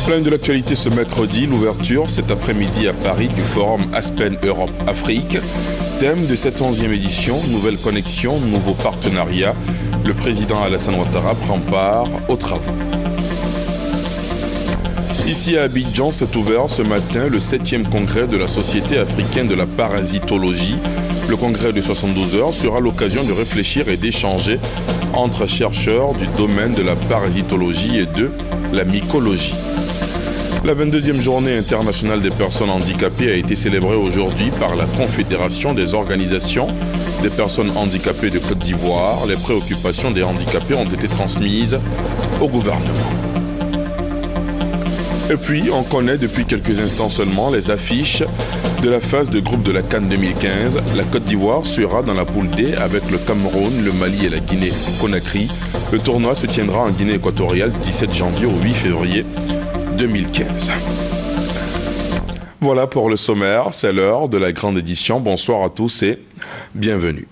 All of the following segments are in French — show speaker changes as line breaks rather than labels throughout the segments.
Plein de l'actualité ce mercredi, l'ouverture cet après-midi à Paris du forum Aspen Europe-Afrique. Thème de cette 11e édition, nouvelle connexion, nouveaux partenariats. Le président Alassane Ouattara prend part aux travaux. Ici à Abidjan, s'est ouvert ce matin le 7e congrès de la Société africaine de la parasitologie. Le congrès de 72 heures sera l'occasion de réfléchir et d'échanger entre chercheurs du domaine de la parasitologie et de la mycologie. La 22e journée internationale des personnes handicapées a été célébrée aujourd'hui par la Confédération des organisations des personnes handicapées de Côte d'Ivoire. Les préoccupations des handicapés ont été transmises au gouvernement. Et puis, on connaît depuis quelques instants seulement les affiches de la phase de groupe de la CAN 2015. La Côte d'Ivoire sera dans la poule D avec le Cameroun, le Mali et la Guinée-Conakry. Le tournoi se tiendra en Guinée équatoriale du 17 janvier au 8 février 2015. Voilà pour le sommaire, c'est l'heure de la grande édition. Bonsoir à tous et bienvenue.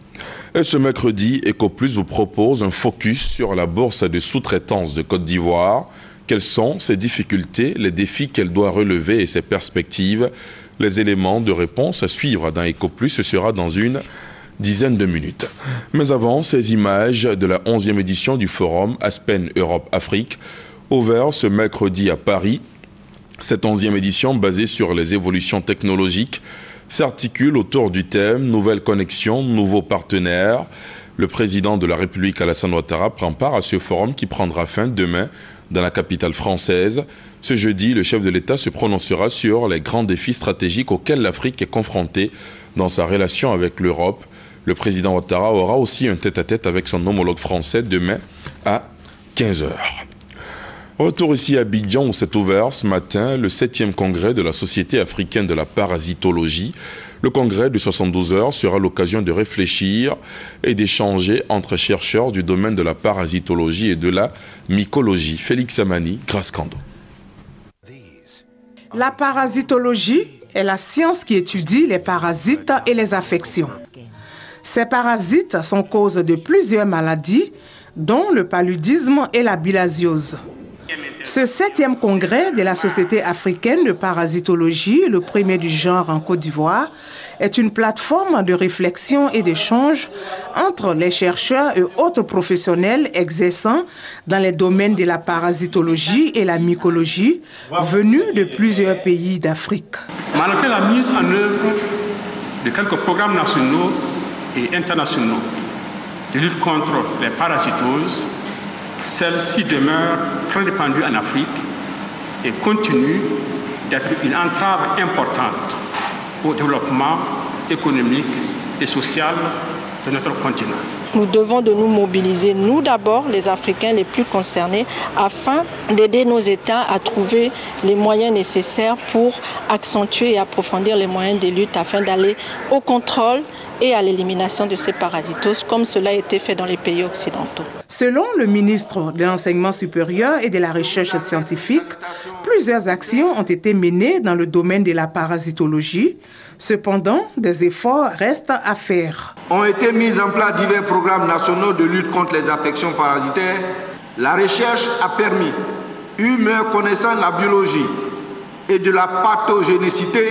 Et ce mercredi, EcoPlus vous propose un focus sur la bourse de sous-traitance de Côte d'Ivoire. Quelles sont ses difficultés, les défis qu'elle doit relever et ses perspectives? Les éléments de réponse à suivre dans EcoPlus, ce sera dans une dizaine de minutes. Mais avant, ces images de la 11e édition du forum Aspen Europe-Afrique, ouvert ce mercredi à Paris. Cette 11e édition, basée sur les évolutions technologiques, s'articule autour du thème « Nouvelle connexion, nouveaux partenaires ». Le président de la République, Alassane Ouattara, prend part à ce forum qui prendra fin demain dans la capitale française. Ce jeudi, le chef de l'État se prononcera sur les grands défis stratégiques auxquels l'Afrique est confrontée dans sa relation avec l'Europe. Le président Ouattara aura aussi un tête-à-tête avec son homologue français demain à 15h. Retour ici à Abidjan où s'est ouvert ce matin le 7e congrès de la Société africaine de la parasitologie. Le congrès de 72 heures sera l'occasion de réfléchir et d'échanger entre chercheurs du domaine de la parasitologie et de la mycologie. Félix Amani, Grace Kando.
La parasitologie est la science qui étudie les parasites et les affections. Ces parasites sont cause de plusieurs maladies, dont le paludisme et la bilharziose. Ce 7e congrès de la Société africaine de parasitologie, le premier du genre en Côte d'Ivoire, est une plateforme de réflexion et d'échange entre les chercheurs et autres professionnels exerçant dans les domaines de la parasitologie et la mycologie venus de plusieurs pays d'Afrique.
Malgré la mise en œuvre de quelques programmes nationaux et internationaux de lutte contre les parasitoses, celle-ci demeure très répandue en Afrique et continue d'être une entrave importante au développement économique et social de notre continent.
Nous devons de nous mobiliser, nous d'abord, les Africains les plus concernés, afin d'aider nos États à trouver les moyens nécessaires pour accentuer et approfondir les moyens de lutte afin d'aller au contrôle et à l'élimination de ces parasitoses, comme cela a été fait dans les pays occidentaux.
Selon le ministre de l'Enseignement supérieur et de la Recherche scientifique, plusieurs actions ont été menées dans le domaine de la parasitologie. Cependant, des efforts restent à faire.
Ont été mis en place divers programmes nationaux de lutte contre les affections parasitaires. La recherche a permis une meilleure connaissance de la biologie et de la pathogénicité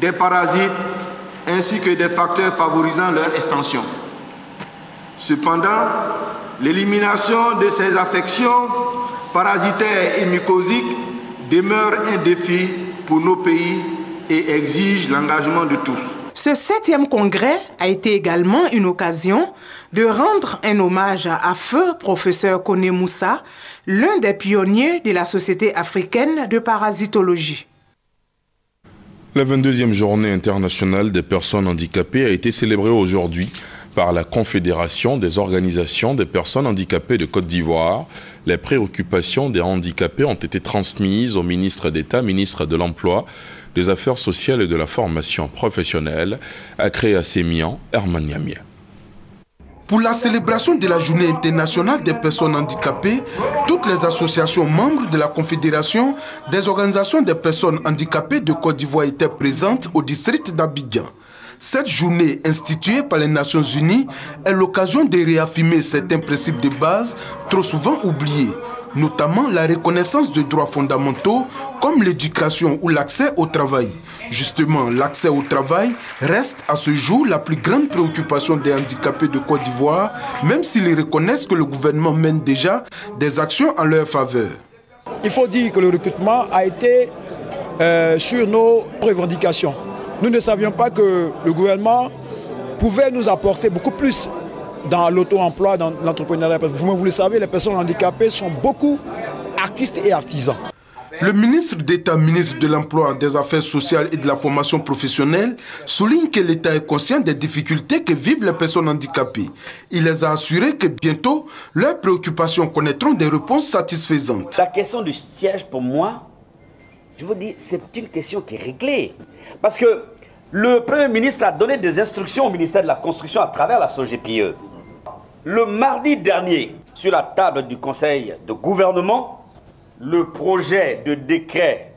des parasites ainsi que des facteurs favorisant leur expansion. Cependant, l'élimination de ces affections parasitaires et mycosiques demeure un défi pour nos pays et exige l'engagement de tous.
Ce 7e congrès a été également une occasion de rendre un hommage à feu professeur Koné Moussa, l'un des pionniers de la Société africaine de parasitologie.
La 22e journée internationale des personnes handicapées a été célébrée aujourd'hui par la Confédération des organisations des personnes handicapées de Côte d'Ivoire. Les préoccupations des handicapés ont été transmises au ministre d'État, ministre de l'Emploi, des Affaires sociales et de la formation professionnelle, à Créa-Sémian, Herman Niamien.
Pour la célébration de la Journée internationale des personnes handicapées, toutes les associations membres de la Confédération des organisations des personnes handicapées de Côte d'Ivoire étaient présentes au district d'Abidjan. Cette journée instituée par les Nations Unies est l'occasion de réaffirmer certains principes de base trop souvent oubliés, notamment la reconnaissance de droits fondamentaux comme l'éducation ou l'accès au travail. Justement, l'accès au travail reste à ce jour la plus grande préoccupation des handicapés de Côte d'Ivoire, même s'ils reconnaissent que le gouvernement mène déjà des actions en leur faveur.
Il faut dire que le recrutement a été sur nos revendications. Nous ne savions pas que le gouvernement pouvait nous apporter beaucoup plus dans l'auto-emploi, dans l'entrepreneuriat. Vous le savez, les personnes handicapées sont beaucoup artistes et artisans.
Le ministre d'État, ministre de l'Emploi, des Affaires sociales et de la formation professionnelle, souligne que l'État est conscient des difficultés que vivent les personnes handicapées. Il les a assurés que bientôt, leurs préoccupations connaîtront des réponses satisfaisantes.
La question du siège, pour moi, je vous dis, c'est une question qui est réglée. Parce que le Premier ministre a donné des instructions au ministère de la Construction à travers la SOGEPIE. Le mardi dernier, sur la table du Conseil de gouvernement, le projet de décret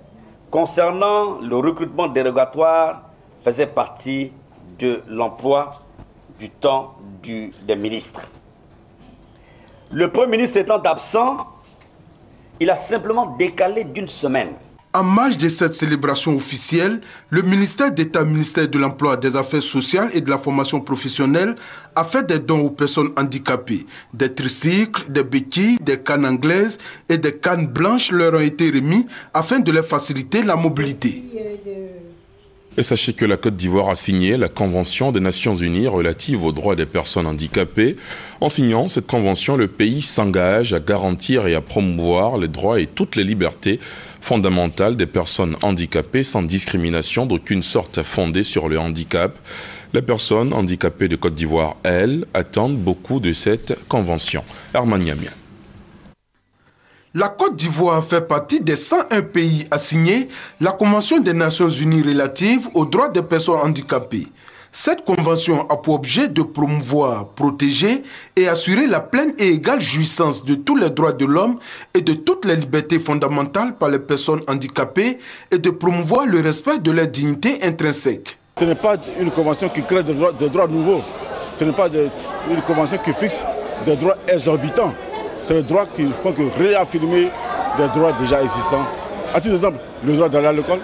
concernant le recrutement dérogatoire faisait partie de l'emploi du temps des ministres. Le Premier ministre étant absent, il a simplement décalé d'une semaine.
En marge de cette célébration officielle, le ministère d'État, ministère de l'Emploi, des Affaires sociales et de la formation professionnelle a fait des dons aux personnes handicapées. Des tricycles, des béquilles, des cannes anglaises et des cannes blanches leur ont été remis afin de leur faciliter la mobilité.
Et sachez que la Côte d'Ivoire a signé la Convention des Nations Unies relative aux droits des personnes handicapées. En signant cette convention, le pays s'engage à garantir et à promouvoir les droits et toutes les libertés fondamentales des personnes handicapées sans discrimination d'aucune sorte fondée sur le handicap. Les personnes handicapées de Côte d'Ivoire, elles, attendent beaucoup de cette convention. Herman Yamia.
La Côte d'Ivoire fait partie des 101 pays à signer la Convention des Nations Unies relative aux droits des personnes handicapées. Cette convention a pour objet de promouvoir, protéger et assurer la pleine et égale jouissance de tous les droits de l'homme et de toutes les libertés fondamentales par les personnes handicapées et de promouvoir le respect de leur dignité intrinsèque.
Ce n'est pas une convention qui crée des droits nouveaux. Ce n'est pas une convention qui fixe des droits exorbitants. C'est le droit qu'il faut réaffirmer des droits déjà existants. À titre d'exemple, le droit d'aller à l'école,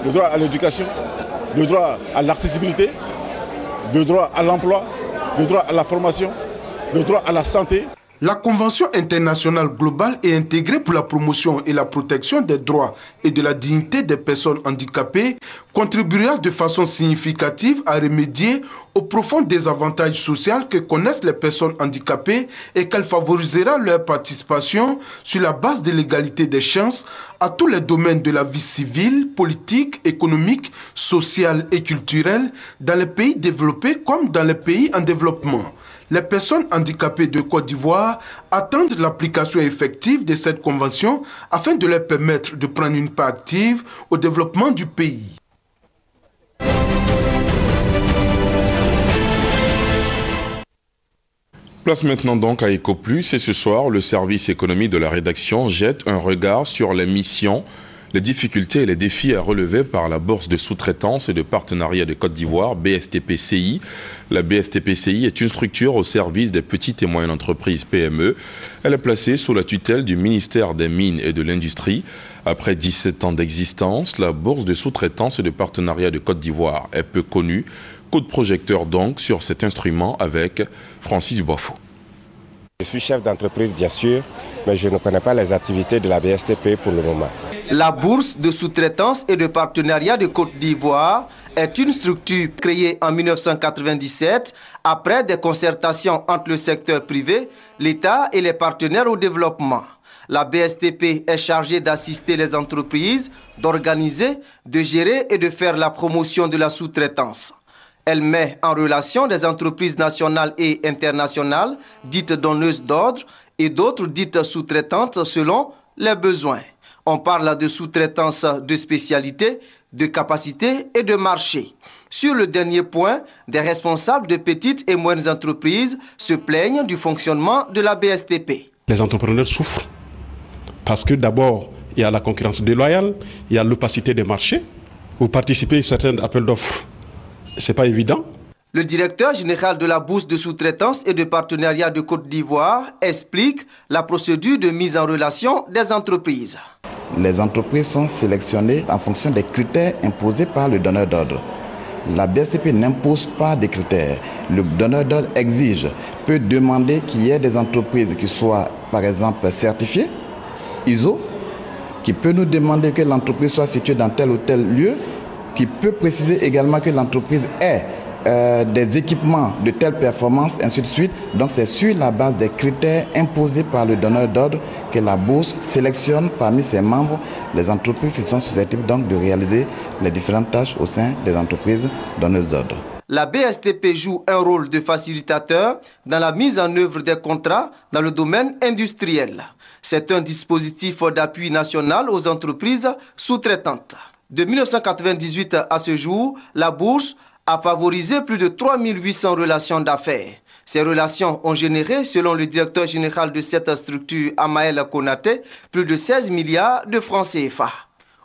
le droit à l'éducation, le droit à l'accessibilité, le droit à l'emploi, le droit à la formation, le droit à la santé.
La Convention internationale globale est intégrée pour la promotion et la protection des droits et de la dignité des personnes handicapées, contribuera de façon significative à remédier aux profonds désavantages sociaux que connaissent les personnes handicapées et qu'elle favorisera leur participation sur la base de l'égalité des chances à tous les domaines de la vie civile, politique, économique, sociale et culturelle dans les pays développés comme dans les pays en développement. Les personnes handicapées de Côte d'Ivoire attendent l'application effective de cette convention afin de leur permettre de prendre une part active au développement du pays.
Place maintenant donc à EcoPlus et ce soir, le service économie de la rédaction jette un regard sur les missions, les difficultés et les défis à relever par la Bourse de sous-traitance et de partenariat de Côte d'Ivoire, BSTPCI. La BSTPCI est une structure au service des petites et moyennes entreprises PME. Elle est placée sous la tutelle du ministère des Mines et de l'Industrie. Après 17 ans d'existence, la Bourse de sous-traitance et de partenariat de Côte d'Ivoire est peu connue. Coup de projecteur donc sur cet instrument avec Francis Boifou.
Je suis chef d'entreprise bien sûr, mais je ne connais pas les activités de la BSTP pour le moment.
La Bourse de sous-traitance et de partenariat de Côte d'Ivoire est une structure créée en 1997 après des concertations entre le secteur privé, l'État et les partenaires au développement. La BSTP est chargée d'assister les entreprises, d'organiser, de gérer et de faire la promotion de la sous-traitance. Elle met en relation des entreprises nationales et internationales, dites donneuses d'ordre, et d'autres dites sous-traitantes selon les besoins. On parle de sous-traitance de spécialité, de capacité et de marché. Sur le dernier point, des responsables de petites et moyennes entreprises se plaignent du fonctionnement de la BSTP.
Les entrepreneurs souffrent parce que d'abord, il y a la concurrence déloyale, il y a l'opacité des marchés. Vous participez à certains appels d'offres. Ce n'est pas évident.
Le directeur général de la bourse de sous-traitance et de partenariat de Côte d'Ivoire explique la procédure de mise en relation des entreprises.
Les entreprises sont sélectionnées en fonction des critères imposés par le donneur d'ordre. La BSTP n'impose pas de critères. Le donneur d'ordre exige, peut demander qu'il y ait des entreprises qui soient, par exemple, certifiées, ISO, qui peut nous demander que l'entreprise soit située dans tel ou tel lieu, qui peut préciser également que l'entreprise ait des équipements de telle performance, ainsi de suite. Donc c'est sur la base des critères imposés par le donneur d'ordre que la bourse sélectionne parmi ses membres les entreprises qui sont susceptibles donc de réaliser les différentes tâches au sein des entreprises donneuses d'ordre.
La BSTP joue un rôle de facilitateur dans la mise en œuvre des contrats dans le domaine industriel. C'est un dispositif d'appui national aux entreprises sous-traitantes. De 1998 à ce jour, la bourse a favorisé plus de 3800 relations d'affaires. Ces relations ont généré, selon le directeur général de cette structure, Amael Konaté, plus de 16 milliards de francs CFA.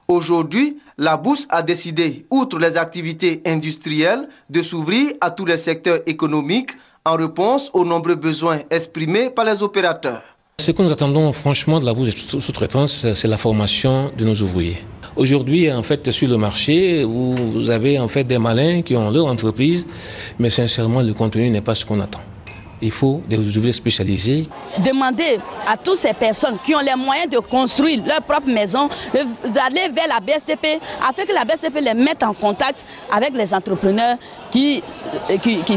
Aujourd'hui, la bourse a décidé, outre les activités industrielles, de s'ouvrir à tous les secteurs économiques en réponse aux nombreux besoins exprimés par les opérateurs.
Ce que nous attendons franchement de la bourse de sous-traitance, c'est la formation de nos ouvriers. Aujourd'hui, en fait, sur le marché, vous avez en fait des malins qui ont leur entreprise, mais sincèrement, le contenu n'est pas ce qu'on attend. Il faut des ouvriers spécialisés.
Demander à toutes ces personnes qui ont les moyens de construire leur propre maison, d'aller vers la BSTP, afin que la BSTP les mette en contact avec les entrepreneurs qui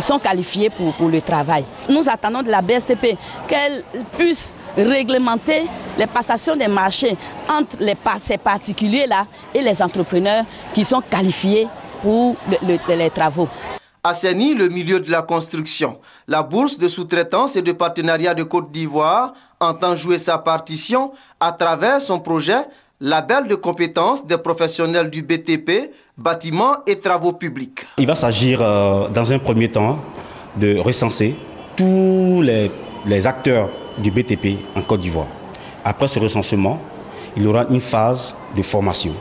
sont qualifiés pour le travail. Nous attendons de la BSTP qu'elle puisse réglementer les passations des marchés entre ces particuliers-là et les entrepreneurs qui sont qualifiés pour les travaux.
Assainit le milieu de la construction. La bourse de sous-traitance et de partenariat de Côte d'Ivoire entend jouer sa partition à travers son projet Label de compétences des professionnels du BTP, bâtiments et travaux publics.
Il va s'agir dans un premier temps de recenser tous les acteurs du BTP en Côte d'Ivoire. Après ce recensement, il y aura une phase de formation.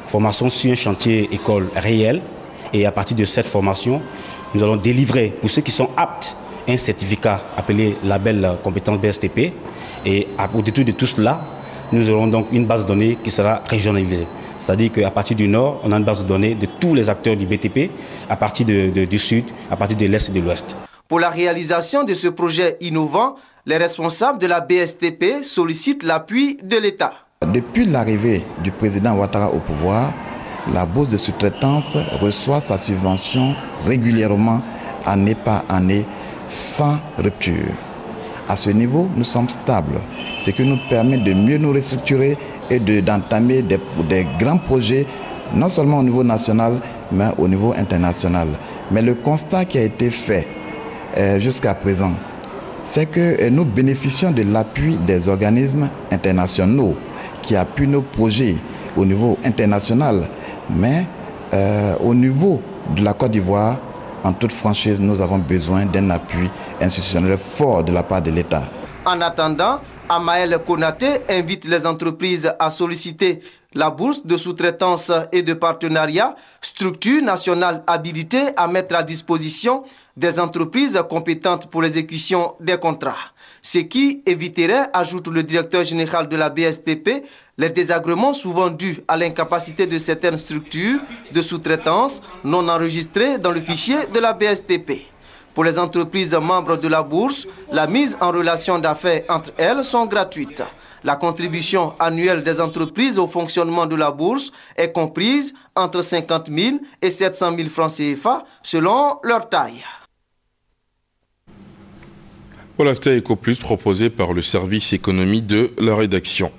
Formation sur un chantier école réel. Et à partir de cette formation, nous allons délivrer pour ceux qui sont aptes un certificat appelé label compétence BSTP. Et au détour de tout cela, nous aurons donc une base de données qui sera régionalisée. C'est-à-dire qu'à partir du nord, on a une base de données de tous les acteurs du BTP, à partir du sud, à partir de l'est et de l'ouest.
Pour la réalisation de ce projet innovant, les responsables de la BSTP sollicitent l'appui de l'État.
Depuis l'arrivée du président Ouattara au pouvoir, la bourse de sous-traitance reçoit sa subvention régulièrement, année par année, sans rupture. À ce niveau, nous sommes stables, ce qui nous permet de mieux nous restructurer et d'entamer des grands projets, non seulement au niveau national, mais au niveau international. Mais le constat qui a été fait jusqu'à présent, c'est que nous bénéficions de l'appui des organismes internationaux qui appuient nos projets au niveau international. Mais au niveau de la Côte d'Ivoire, en toute franchise, nous avons besoin d'un appui institutionnel fort de la part de l'État.
En attendant, Amael Konaté invite les entreprises à solliciter la bourse de sous-traitance et de partenariat, structure nationale habilitée à mettre à disposition des entreprises compétentes pour l'exécution des contrats. Ce qui éviterait, ajoute le directeur général de la BSTP, les désagréments souvent dus à l'incapacité de certaines structures de sous-traitance non enregistrées dans le fichier de la BSTP. Pour les entreprises membres de la bourse, la mise en relation d'affaires entre elles sont gratuites. La contribution annuelle des entreprises au fonctionnement de la bourse est comprise entre 50 000 et 700 000 francs CFA selon leur taille.
Voilà, c'était EcoPlus proposé par le service économie de la rédaction.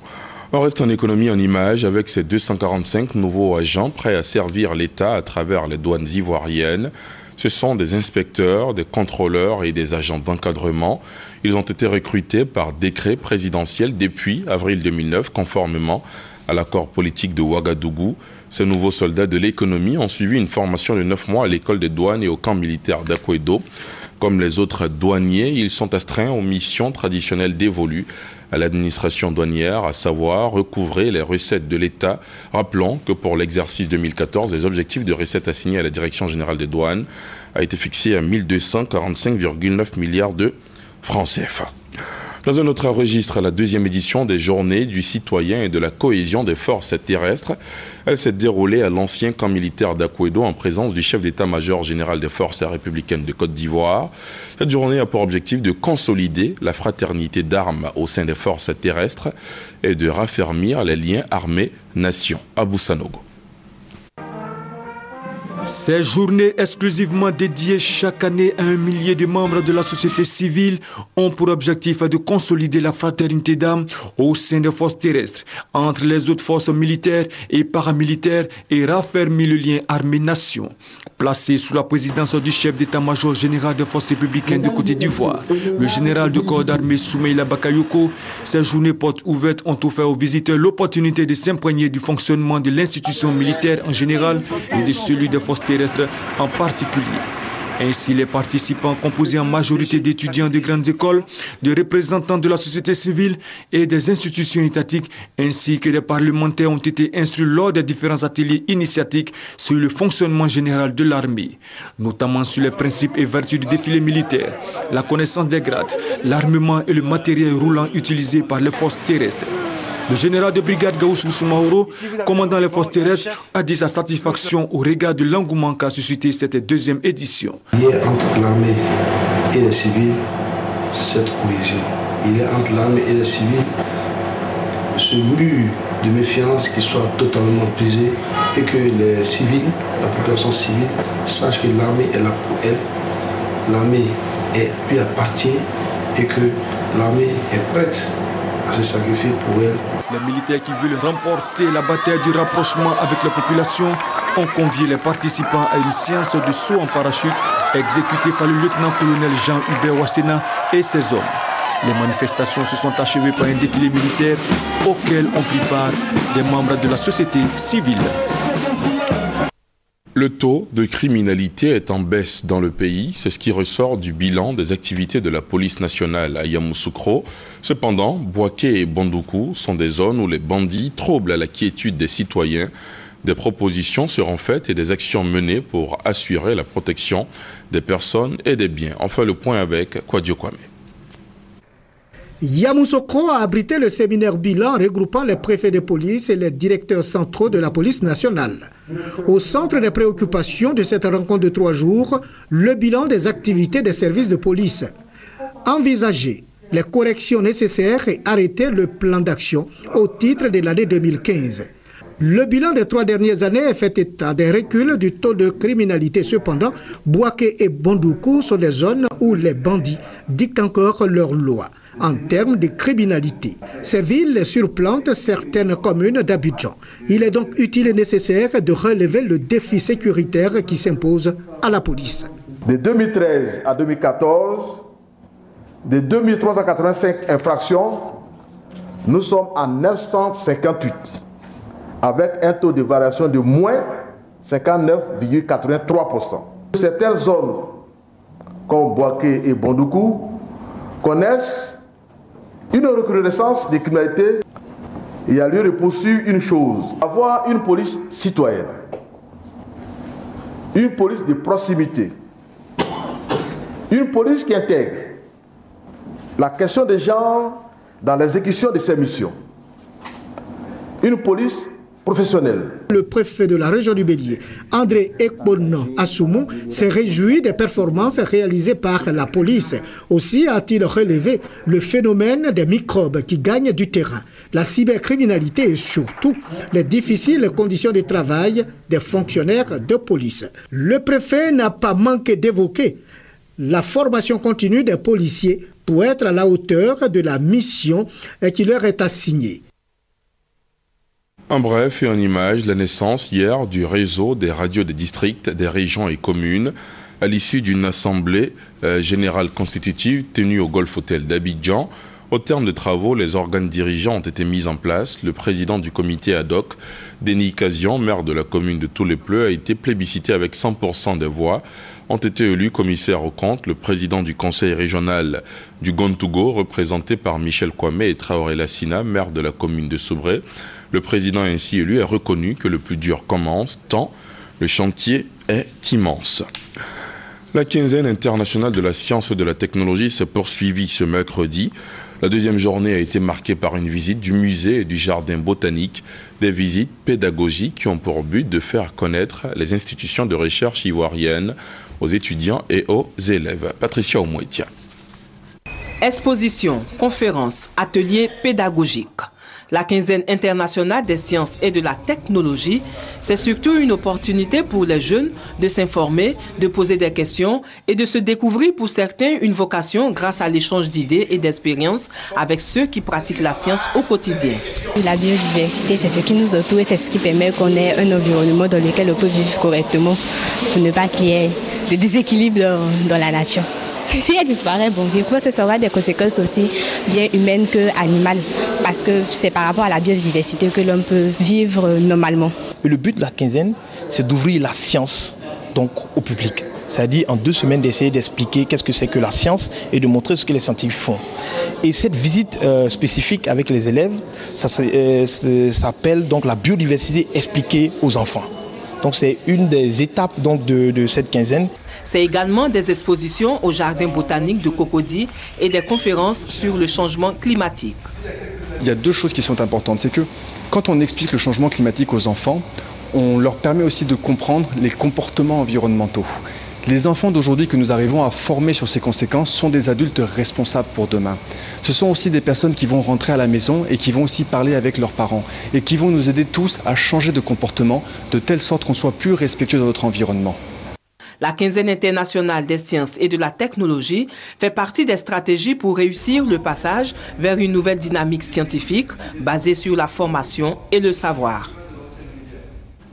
On reste en économie en images avec ces 245 nouveaux agents prêts à servir l'État à travers les douanes ivoiriennes. Ce sont des inspecteurs, des contrôleurs et des agents d'encadrement. Ils ont été recrutés par décret présidentiel depuis avril 2009, conformément à l'accord politique de Ouagadougou. Ces nouveaux soldats de l'économie ont suivi une formation de 9 mois à l'école des douanes et au camp militaire d'Akwedo. Comme les autres douaniers, ils sont astreints aux missions traditionnelles dévolues à l'administration douanière, à savoir recouvrer les recettes de l'État. Rappelons que pour l'exercice 2014, les objectifs de recettes assignés à la Direction générale des douanes a été fixé à 1245,9 milliards de francs CFA. Dans un autre registre, la deuxième édition des Journées du citoyen et de la cohésion des forces terrestres. Elle s'est déroulée à l'ancien camp militaire d'Akouedo en présence du chef d'état-major général des forces républicaines de Côte d'Ivoire. Cette journée a pour objectif de consolider la fraternité d'armes au sein des forces terrestres et de raffermir les liens armées-nation. Abou Sanogo.
Ces journées exclusivement dédiées chaque année à un millier de membres de la société civile ont pour objectif de consolider la fraternité d'âme au sein des forces terrestres, entre les autres forces militaires et paramilitaires et raffermir le lien armée-nation. Placé sous la présidence du chef d'état-major général des forces républicaines de Côte d'Ivoire, le général de corps d'armée Soumeïla Bakayoko, ces journées portes ouvertes ont offert aux visiteurs l'opportunité de s'imprégner du fonctionnement de l'institution militaire en général et de celui des forces terrestres en particulier. Ainsi, les participants, composés en majorité d'étudiants de grandes écoles, de représentants de la société civile et des institutions étatiques, ainsi que des parlementaires, ont été instruits lors des différents ateliers initiatiques sur le fonctionnement général de l'armée, notamment sur les principes et vertus du défilé militaire, la connaissance des grades, l'armement et le matériel roulant utilisé par les forces terrestres. Le général de brigade Gaoussou Soumaoro, commandant les forces terrestres, a dit sa satisfaction au regard de l'engouement qu'a suscité cette deuxième édition.
Il y a entre l'armée et les civils cette cohésion. Il y a entre l'armée et les civils ce mur de méfiance qui soit totalement brisé et que les civils, la population civile, sache que l'armée est là pour elle. L'armée lui appartient et que l'armée est prête à se sacrifier pour elle.
Les militaires qui veulent remporter la bataille du rapprochement avec la population ont convié les participants à une séance de saut en parachute exécutée par le lieutenant-colonel Jean-Hubert Wassena et ses hommes. Les manifestations se sont achevées par un défilé militaire auquel ont pris part des membres de la société civile.
Le taux de criminalité est en baisse dans le pays, c'est ce qui ressort du bilan des activités de la police nationale à Yamoussoukro. Cependant, Bouaké et Bandoukou sont des zones où les bandits troublent la quiétude des citoyens. Des propositions seront faites et des actions menées pour assurer la protection des personnes et des biens. On fait le point avec Kwadjo Kwame.
Yamoussoukro a abrité le séminaire bilan regroupant les préfets de police et les directeurs centraux de la police nationale. Au centre des préoccupations de cette rencontre de 3 jours, le bilan des activités des services de police. Envisager les corrections nécessaires et arrêter le plan d'action au titre de l'année 2015. Le bilan des 3 dernières années fait état des reculs du taux de criminalité. Cependant, Bouaké et Bandoukou sont des zones où les bandits dictent encore leurs lois. En termes de criminalité, ces villes surplantent certaines communes d'Abidjan. Il est donc utile et nécessaire de relever le défi sécuritaire qui s'impose à la police.
De 2013 à 2014, de 2385 infractions, nous sommes à 958, avec un taux de variation de moins 59,83%. Certaines zones, comme Bouaké et Bandoukou, connaissent une recrudescence des criminalités. Il y a lieu de poursuivre une chose, avoir une police citoyenne, une police de proximité, une police qui intègre la question des gens dans l'exécution de ses missions, une police professionnelle.
Le préfet de la région du Bélier, André Ekbono Assoumou, s'est réjoui des performances réalisées par la police. Aussi a-t-il relevé le phénomène des microbes qui gagnent du terrain, la cybercriminalité et surtout les difficiles conditions de travail des fonctionnaires de police. Le préfet n'a pas manqué d'évoquer la formation continue des policiers pour être à la hauteur de la mission qui leur est assignée.
En bref et en images, la naissance hier du réseau des radios des districts, des régions et communes à l'issue d'une assemblée générale constitutive tenue au Golf Hotel d'Abidjan. Au terme des travaux, les organes dirigeants ont été mis en place. Le président du comité ad hoc, Denis Kazian, maire de la commune de Tous-les-Pleux, a été plébiscité avec 100% des voix. Ont été élus commissaire aux comptes le président du conseil régional du Gontougo, représenté par Michel Kwame, et Traoré Lassina, maire de la commune de Soubré. Le président ainsi élu a reconnu que le plus dur commence, tant le chantier est immense. La quinzaine internationale de la science et de la technologie s'est poursuivie ce mercredi. La deuxième journée a été marquée par une visite du musée et du jardin botanique, des visites pédagogiques qui ont pour but de faire connaître les institutions de recherche ivoiriennes aux étudiants et aux élèves. Patricia Oumouetia.
Expositions, conférences, ateliers pédagogiques. La quinzaine internationale des sciences et de la technologie, c'est surtout une opportunité pour les jeunes de s'informer, de poser des questions et de se découvrir pour certains une vocation grâce à l'échange d'idées et d'expériences avec ceux qui pratiquent la science au quotidien.
La biodiversité, c'est ce qui nous entoure et c'est ce qui permet qu'on ait un environnement dans lequel on peut vivre correctement pour ne pas qu'il y ait de déséquilibre dans la nature. Si elle disparaît, bon, du coup, ça aura des conséquences aussi bien humaines qu'animales, parce que c'est par rapport à la biodiversité que l'on peut vivre normalement.
Et le but de la quinzaine, c'est d'ouvrir la science donc, au public. C'est-à-dire en 2 semaines d'essayer d'expliquer qu'est-ce que c'est que la science et de montrer ce que les scientifiques font. Et cette visite spécifique avec les élèves, ça s'appelle donc la biodiversité expliquée aux enfants. Donc c'est une des étapes donc, de cette quinzaine.
C'est également des expositions au jardin botanique de Cocody et des conférences sur le changement climatique.
Il y a 2 choses qui sont importantes. C'est que quand on explique le changement climatique aux enfants, on leur permet aussi de comprendre les comportements environnementaux. Les enfants d'aujourd'hui que nous arrivons à former sur ces conséquences sont des adultes responsables pour demain. Ce sont aussi des personnes qui vont rentrer à la maison et qui vont aussi parler avec leurs parents et qui vont nous aider tous à changer de comportement de telle sorte qu'on soit plus respectueux de notre environnement.
La quinzaine internationale des sciences et de la technologie fait partie des stratégies pour réussir le passage vers une nouvelle dynamique scientifique basée sur la formation et le savoir.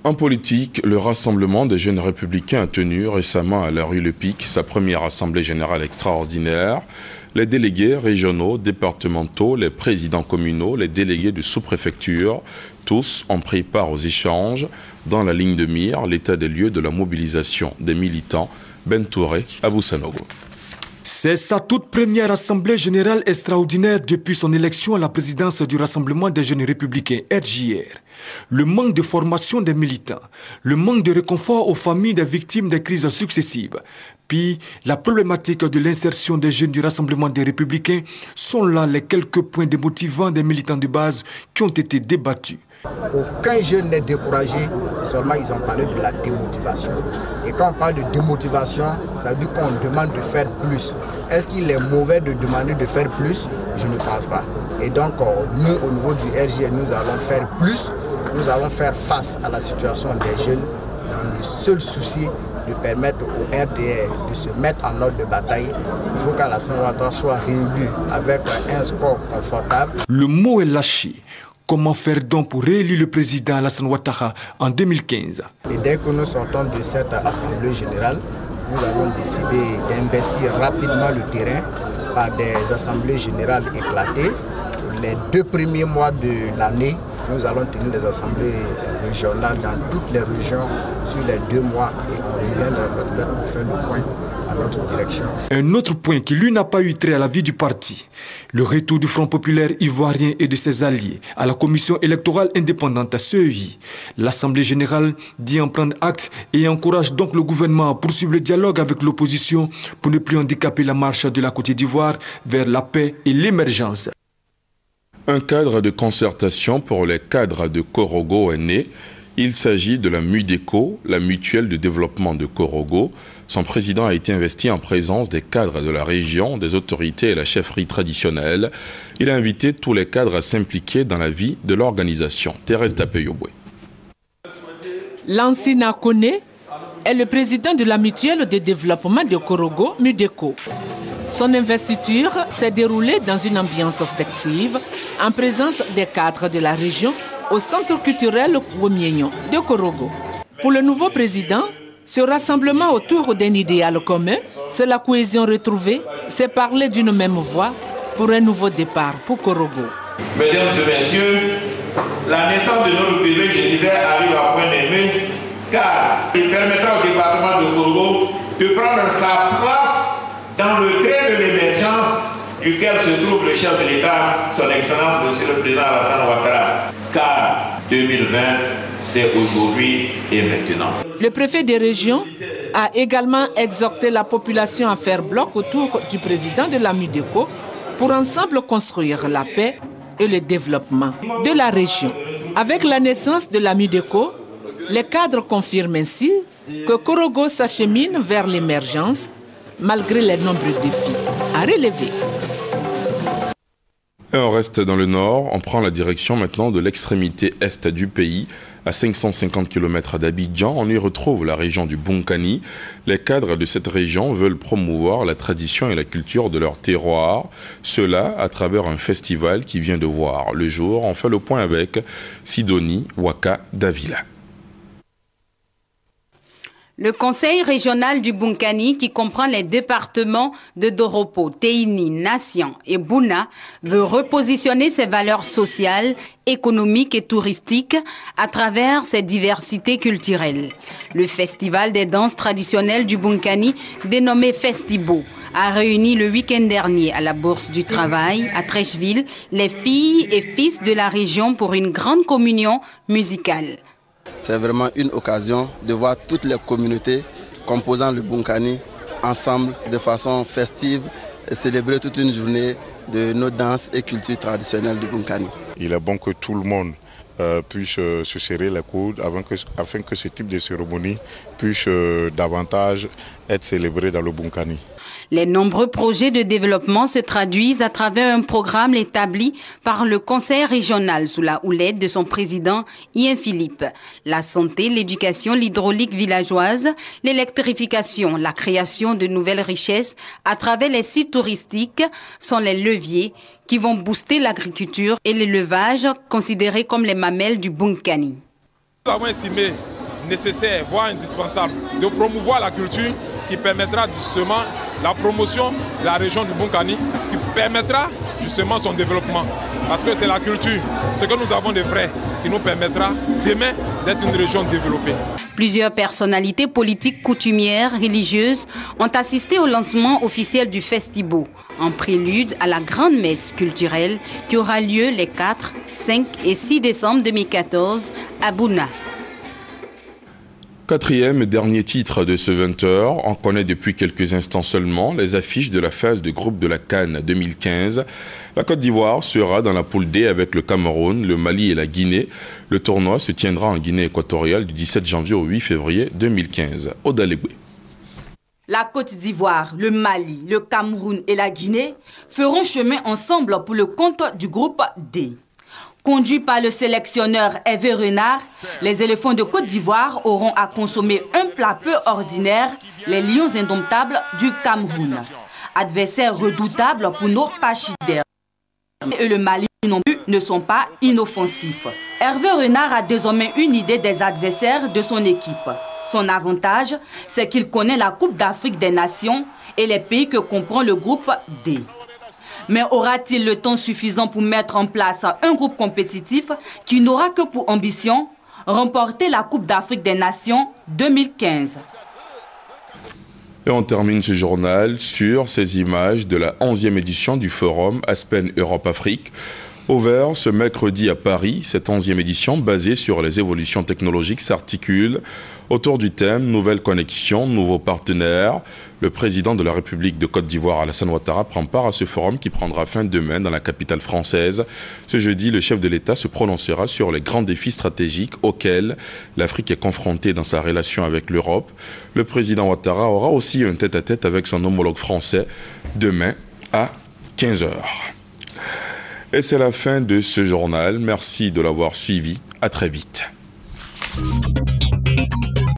En politique, le Rassemblement des jeunes républicains a tenu récemment à la rue Le Pic sa première assemblée générale extraordinaire. Les délégués régionaux, départementaux, les présidents communaux, les délégués de sous-préfecture, tous ont pris part aux échanges. Dans la ligne de mire, l'état des lieux de la mobilisation des militants. Ben Touré, Abou Sanogo.
C'est sa toute première assemblée générale extraordinaire depuis son élection à la présidence du Rassemblement des jeunes républicains, RJR. Le manque de formation des militants, le manque de réconfort aux familles des victimes des crises successives, puis la problématique de l'insertion des jeunes du Rassemblement des républicains sont là les quelques points démotivants des militants de base qui ont été débattus.
Aucun jeune n'est découragé, seulement ils ont parlé de la démotivation. Et quand on parle de démotivation, ça veut dire qu'on demande de faire plus. Est-ce qu'il est mauvais de demander de faire plus? Je ne pense pas. Et donc, nous, au niveau du RJR, nous allons faire plus. Nous allons faire face à la situation des jeunes dans le seul souci de permettre au RDR de se mettre en ordre de bataille. Il faut qu'Alassane Ouattara soit réélu avec un score confortable.
Le mot est lâché. Comment faire donc pour réélire le président Alassane Ouattara en 2015?
Et dès que nous sortons de cette assemblée générale, nous avons décidé d'investir rapidement le terrain par des assemblées générales éclatées. Les 2 premiers mois de l'année, nous allons tenir des assemblées régionales dans toutes les régions sur les 2 mois et on reviendra maintenant pour faire le point à notre direction.
Un autre point qui lui n'a pas eu trait à la vie du parti, le retour du Front populaire ivoirien et de ses alliés à la commission électorale indépendante CEI. L'Assemblée générale dit en prendre acte et encourage donc le gouvernement à poursuivre le dialogue avec l'opposition pour ne plus handicaper la marche de la Côte d'Ivoire vers la paix et l'émergence.
Un cadre de concertation pour les cadres de Korogo est né. Il s'agit de la MUDECO, la mutuelle de développement de Korogo. Son président a été investi en présence des cadres de la région, des autorités et la chefferie traditionnelle. Il a invité tous les cadres à s'impliquer dans la vie de l'organisation. Thérèse Dapeyoboué.
Lansina Kone est le président de la mutuelle de développement de Korogo, MUDECO. Son investiture s'est déroulée dans une ambiance festive en présence des cadres de la région au centre culturel Womienyon de Korogo. Pour le nouveau président, ce rassemblement autour d'un idéal commun, c'est la cohésion retrouvée, c'est parler d'une même voix
pour un nouveau départ pour Korogo.
Mesdames et messieurs, la naissance de notre bébé, je disais, arrive à point nommé, car il permettra au département de Korogo de prendre sa place dans le train de l'émergence duquel se trouve le chef de l'État, son Excellence, Monsieur le Président Alassane Ouattara. Car 2020, c'est aujourd'hui et maintenant.
Le préfet des régions a également exhorté la population à faire bloc autour du président de la MUDECO pour ensemble construire la paix et le développement de la région. Avec la naissance de la MUDECO, les cadres confirment ainsi que Korogo s'achemine vers l'émergence malgré les nombreux défis à relever.
Et on reste dans le nord, on prend la direction maintenant de l'extrémité est du pays. À 550 km d'Abidjan, on y retrouve la région du Bunkani. Les cadres de cette région veulent promouvoir la tradition et la culture de leur terroir. Cela à travers un festival qui vient de voir le jour. On fait le point avec Sidonie Waka Davila.
Le conseil régional du Bunkani, qui comprend les départements de Doropo, Teini, Nation et Bouna, veut repositionner ses valeurs sociales, économiques et touristiques à travers ses diversités culturelles. Le festival des danses traditionnelles du Bunkani, dénommé Festibo, a réuni le week-end dernier à la Bourse du Travail, à Trècheville, les filles et fils de la région pour une grande communion musicale.
C'est vraiment une occasion de voir toutes les communautés composant le Bunkani ensemble de façon festive et célébrer toute une journée de nos danses et cultures traditionnelles du Bunkani.
Il est bon que tout le monde puisse se serrer les coudes afin que ce type de cérémonie puisse davantage être célébré dans le Bunkani.
Les nombreux projets de développement se traduisent à travers un programme établi par le conseil régional sous la houlette de son président Ian Philippe. La santé, l'éducation, l'hydraulique villageoise, l'électrification, la création de nouvelles richesses à travers les sites touristiques sont les leviers qui vont booster l'agriculture et l'élevage considérés comme les mamelles du Bunkani.
Nous avons estimé nécessaire, voire indispensable, de promouvoir la culture qui permettra justement la promotion de la région du Bunkani, qui permettra justement son développement. Parce que c'est la culture, ce que nous avons de vrai, qui nous permettra demain d'être une région développée.
Plusieurs personnalités politiques, coutumières, religieuses ont assisté au lancement officiel du Festibo, en prélude à la grande messe culturelle qui aura lieu les 4, 5 et 6 décembre 2014 à Bouna.
Quatrième et dernier titre de ce 20h, on connaît depuis quelques instants seulement les affiches de la phase de groupe de la CAN 2015. La Côte d'Ivoire sera dans la poule D avec le Cameroun, le Mali et la Guinée. Le tournoi se tiendra en Guinée équatoriale du 17 janvier au 8 février 2015. Odalegwe.
La Côte d'Ivoire, le Mali, le Cameroun et la Guinée feront chemin ensemble pour le compte du groupe D. Conduits par le sélectionneur Hervé Renard, les éléphants de Côte d'Ivoire auront à consommer un plat peu ordinaire, les lions indomptables du Cameroun. Adversaires redoutables pour nos pachydermes. Et le Mali non plus ne sont pas inoffensifs. Hervé Renard a désormais une idée des adversaires de son équipe. Son avantage, c'est qu'il connaît la Coupe d'Afrique des Nations et les pays que comprend le groupe D. Mais aura-t-il le temps suffisant pour mettre en place un groupe compétitif qui n'aura que pour ambition remporter la Coupe d'Afrique des Nations 2015?
Et on termine ce journal sur ces images de la 11e édition du forum Aspen Europe-Afrique. Ouvert ce mercredi à Paris, cette 11e édition basée sur les évolutions technologiques s'articule autour du thème « Nouvelle connexion, nouveaux partenaires ». Le président de la République de Côte d'Ivoire, Alassane Ouattara, prend part à ce forum qui prendra fin demain dans la capitale française. Ce jeudi, le chef de l'État se prononcera sur les grands défis stratégiques auxquels l'Afrique est confrontée dans sa relation avec l'Europe. Le président Ouattara aura aussi un tête-à-tête avec son homologue français demain à 15h. Et c'est la fin de ce journal. Merci de l'avoir suivi. À très vite.